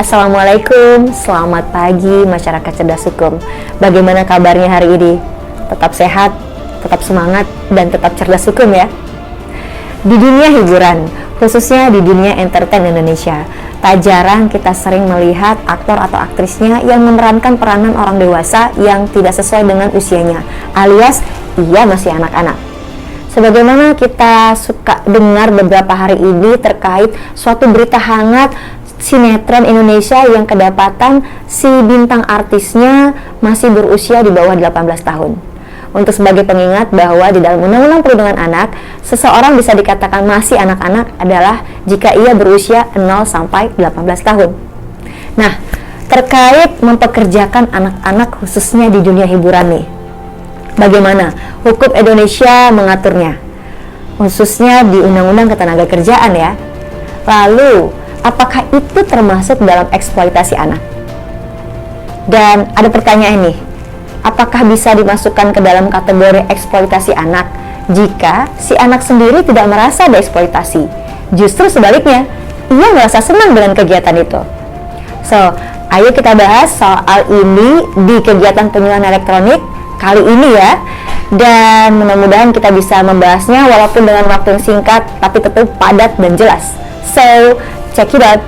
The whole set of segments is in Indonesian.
Assalamualaikum, selamat pagi masyarakat cerdas hukum. Bagaimana kabarnya hari ini? Tetap sehat, tetap semangat, dan tetap cerdas hukum ya. Di dunia hiburan, khususnya di dunia entertain Indonesia, tak jarang kita sering melihat aktor atau aktrisnya yang memerankan peranan orang dewasa yang tidak sesuai dengan usianya, alias ia masih anak-anak. Sebagaimana kita suka dengar beberapa hari ini terkait suatu berita hangat sinetron Indonesia yang kedapatan si bintang artisnya masih berusia di bawah 18 tahun. Untuk sebagai pengingat bahwa di dalam Undang-Undang Perlindungan Anak, seseorang bisa dikatakan masih anak-anak adalah jika ia berusia 0 sampai 18 tahun. Nah, terkait mempekerjakan anak-anak khususnya di dunia hiburan nih, bagaimana hukum Indonesia mengaturnya? Khususnya di Undang-Undang Ketenagakerjaan ya. Lalu, apakah itu termasuk dalam eksploitasi anak? Dan ada pertanyaan nih, apakah bisa dimasukkan ke dalam kategori eksploitasi anak jika si anak sendiri tidak merasa dieksploitasi? Justru sebaliknya, ia merasa senang dengan kegiatan itu. So, ayo kita bahas soal ini di kegiatan penyuluhan elektronik kali ini ya. Dan mudah-mudahan kita bisa membahasnya walaupun dengan waktu yang singkat, tapi tetap padat dan jelas. So, check it out.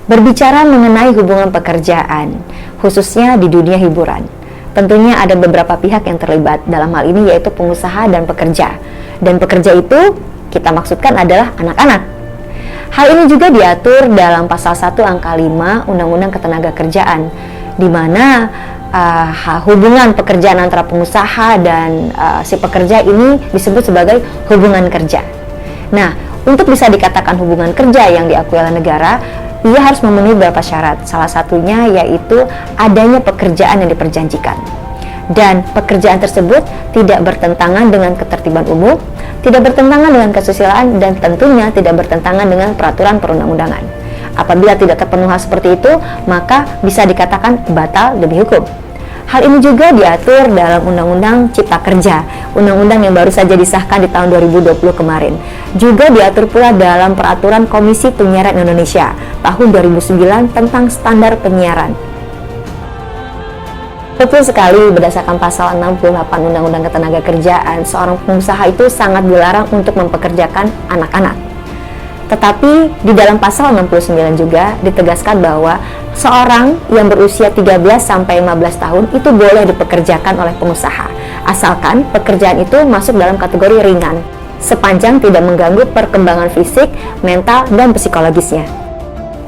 Berbicara mengenai hubungan pekerjaan, khususnya di dunia hiburan, tentunya ada beberapa pihak yang terlibat dalam hal ini, yaitu pengusaha dan pekerja. Dan pekerja itu kita maksudkan adalah anak-anak. Hal ini juga diatur dalam pasal 1 angka 5 Undang-Undang Ketenagakerjaan, di mana hubungan pekerjaan antara pengusaha dan si pekerja ini disebut sebagai hubungan kerja. Nah, untuk bisa dikatakan hubungan kerja yang diakui oleh negara, ia harus memenuhi beberapa syarat. Salah satunya yaitu adanya pekerjaan yang diperjanjikan. Dan pekerjaan tersebut tidak bertentangan dengan ketertiban umum, tidak bertentangan dengan kesusilaan, dan tentunya tidak bertentangan dengan peraturan perundang-undangan. Apabila tidak terpenuhi hal seperti itu, maka bisa dikatakan batal demi hukum. Hal ini juga diatur dalam Undang-Undang Cipta Kerja, undang-undang yang baru saja disahkan di tahun 2020 kemarin. Juga diatur pula dalam Peraturan Komisi Penyiaran Indonesia tahun 2009 tentang standar penyiaran. Betul sekali, berdasarkan pasal 68 Undang-Undang Ketenagakerjaan, seorang pengusaha itu sangat dilarang untuk mempekerjakan anak-anak. Tetapi di dalam pasal 69 juga ditegaskan bahwa seorang yang berusia 13 sampai 15 tahun itu boleh dipekerjakan oleh pengusaha, asalkan pekerjaan itu masuk dalam kategori ringan, sepanjang tidak mengganggu perkembangan fisik, mental, dan psikologisnya.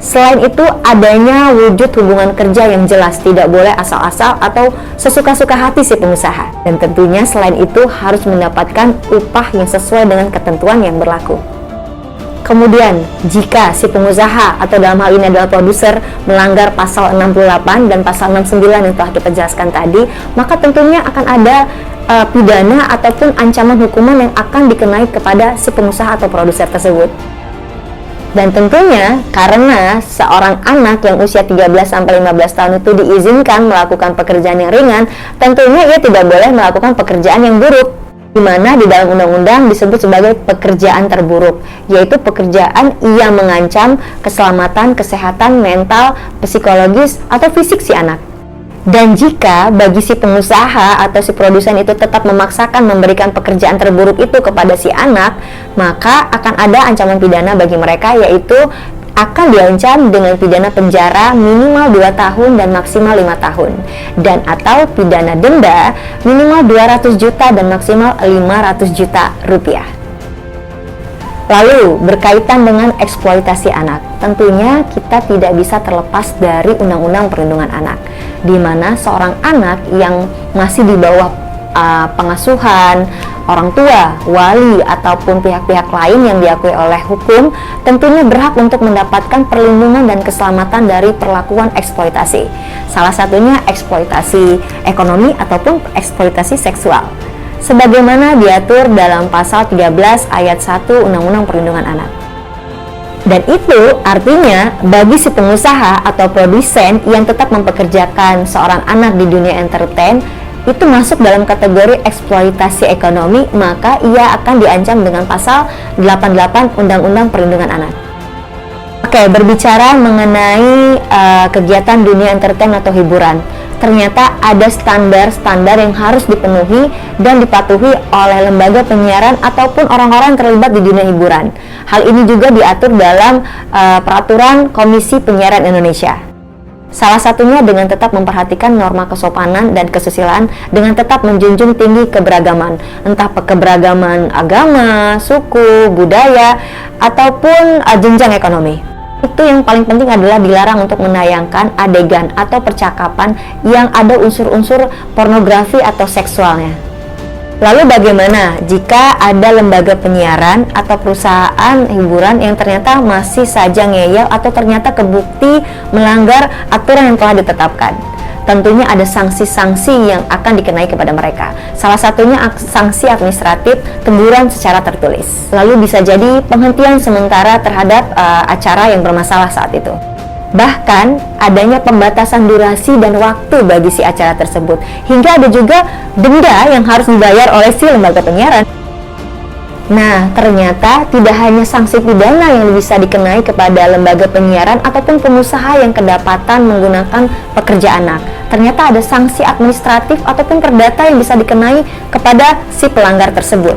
Selain itu, adanya wujud hubungan kerja yang jelas, tidak boleh asal-asal atau sesuka-suka hati si pengusaha. Dan tentunya selain itu harus mendapatkan upah yang sesuai dengan ketentuan yang berlaku. Kemudian, jika si pengusaha atau dalam hal ini adalah produser melanggar pasal 68 dan pasal 69 yang telah kita jelaskan tadi, maka tentunya akan ada pidana ataupun ancaman hukuman yang akan dikenai kepada si pengusaha atau produser tersebut. Dan tentunya karena seorang anak yang usia 13-15 tahun itu diizinkan melakukan pekerjaan yang ringan, tentunya ia tidak boleh melakukan pekerjaan yang buruk, di mana di dalam undang-undang disebut sebagai pekerjaan terburuk, yaitu pekerjaan yang mengancam keselamatan, kesehatan, mental, psikologis, atau fisik si anak. Dan jika bagi si pengusaha atau si produsen itu tetap memaksakan memberikan pekerjaan terburuk itu kepada si anak, maka akan ada ancaman pidana bagi mereka, yaitu akan diancam dengan pidana penjara minimal 2 tahun dan maksimal 5 tahun, dan atau pidana denda minimal 200 juta dan maksimal 500 juta rupiah. Lalu berkaitan dengan eksploitasi anak, tentunya kita tidak bisa terlepas dari Undang-Undang Perlindungan Anak, di mana seorang anak yang masih di bawah pengasuhan orang tua, wali, ataupun pihak-pihak lain yang diakui oleh hukum, tentunya berhak untuk mendapatkan perlindungan dan keselamatan dari perlakuan eksploitasi. Salah satunya eksploitasi ekonomi ataupun eksploitasi seksual, sebagaimana diatur dalam pasal 13 ayat 1 Undang-Undang Perlindungan Anak. Dan itu artinya bagi si pengusaha atau produsen yang tetap mempekerjakan seorang anak di dunia entertain itu masuk dalam kategori eksploitasi ekonomi, maka ia akan diancam dengan pasal 88 Undang-Undang Perlindungan Anak. Oke, berbicara mengenai kegiatan dunia entertain atau hiburan, ternyata ada standar-standar yang harus dipenuhi dan dipatuhi oleh lembaga penyiaran ataupun orang-orang yang terlibat di dunia hiburan. Hal ini juga diatur dalam peraturan Komisi Penyiaran Indonesia. Salah satunya dengan tetap memperhatikan norma kesopanan dan kesusilaan dengan tetap menjunjung tinggi keberagaman, entah keberagaman agama, suku, budaya, ataupun jenjang ekonomi. Itu yang paling penting adalah dilarang untuk menayangkan adegan atau percakapan yang ada unsur-unsur pornografi atau seksualnya. Lalu bagaimana jika ada lembaga penyiaran atau perusahaan hiburan yang ternyata masih saja ngeyel atau ternyata kebukti melanggar aturan yang telah ditetapkan? Tentunya ada sanksi-sanksi yang akan dikenai kepada mereka. Salah satunya sanksi administratif, teguran secara tertulis. Lalu bisa jadi penghentian sementara terhadap acara yang bermasalah saat itu. Bahkan adanya pembatasan durasi dan waktu bagi si acara tersebut, hingga ada juga denda yang harus dibayar oleh si lembaga penyiaran. Nah, ternyata tidak hanya sanksi pidana yang bisa dikenai kepada lembaga penyiaran ataupun pengusaha yang kedapatan menggunakan pekerja anak. Ternyata ada sanksi administratif ataupun perdata yang bisa dikenai kepada si pelanggar tersebut.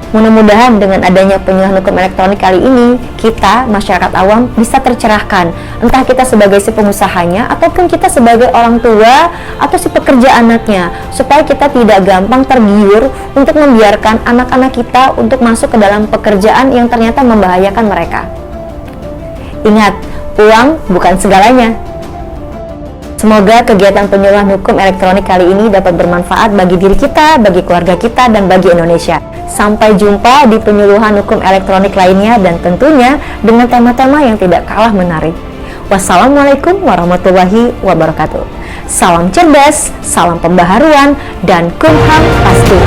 Mudah-mudahan dengan adanya penyuluhan hukum elektronik kali ini, kita, masyarakat awam, bisa tercerahkan. Entah kita sebagai si pengusahanya, ataupun kita sebagai orang tua, atau si pekerja anaknya. Supaya kita tidak gampang tergiur untuk membiarkan anak-anak kita untuk masuk ke dalam pekerjaan yang ternyata membahayakan mereka. Ingat, uang bukan segalanya. Semoga kegiatan penyuluhan hukum elektronik kali ini dapat bermanfaat bagi diri kita, bagi keluarga kita, dan bagi Indonesia. Sampai jumpa di penyuluhan hukum elektronik lainnya dan tentunya dengan tema-tema yang tidak kalah menarik. Wassalamualaikum warahmatullahi wabarakatuh. Salam cerdas, salam pembaharuan, dan kumham pasti.